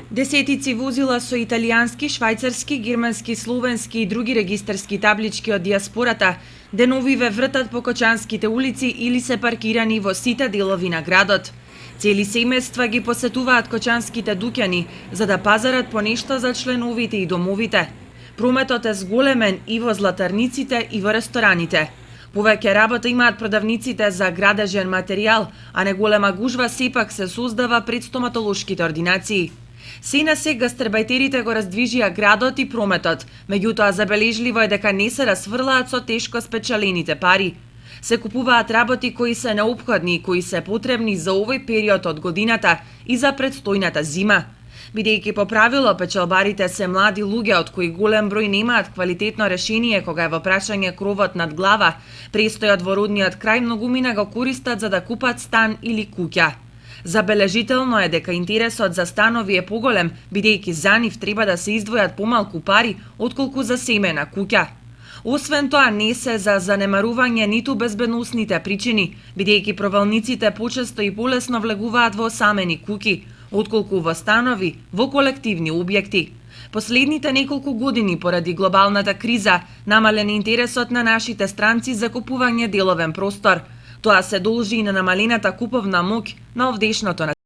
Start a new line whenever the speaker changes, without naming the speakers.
Десетици возила со италијански, швајцарски, германски, словенски и други регистарски таблички од дијаспората деновиве вртат по кочанските улици или се паркирани во сите делови на градот. Цели семејства ги посетуваат кочанските дуќани за да пазарат по нешто за членовите и домовите. Прометот е зголемен и во златарниците и во рестораните. Повеќе работа имаат продавниците за градежен материјал, а неголема гужва сепак се создава пред стоматолошките ординации. Се на се гастарбајтерите го раздвижија градот и прометот, меѓутоа забележливо е дека не се расфрлаат со тешко спечалените пари. Се купуваат работи кои се неопходни и кои се потребни за овој период од годината и за предстојната зима. Бидејќи по правило печалбарите се млади луѓе од кои голем број немаат квалитетно решение кога е во прашање кровот над глава, престојот во родниот крај многумина го користат за да купат стан или куќа. Забележително е дека интересот за станови е поголем, бидејќи за нив треба да се издвојат помалку пари отколку за семена куќа. Освен тоа, не се за занемарување ниту безбедносните причини, бидејќи провалниците почесто и полесно влегуваат во самени куќи, отколку во станови, во колективни објекти. Последните неколку години поради глобалната криза намален интересот на нашите странци за купување деловен простор. Тоа се должи и на намалената куповна моќ на овдешното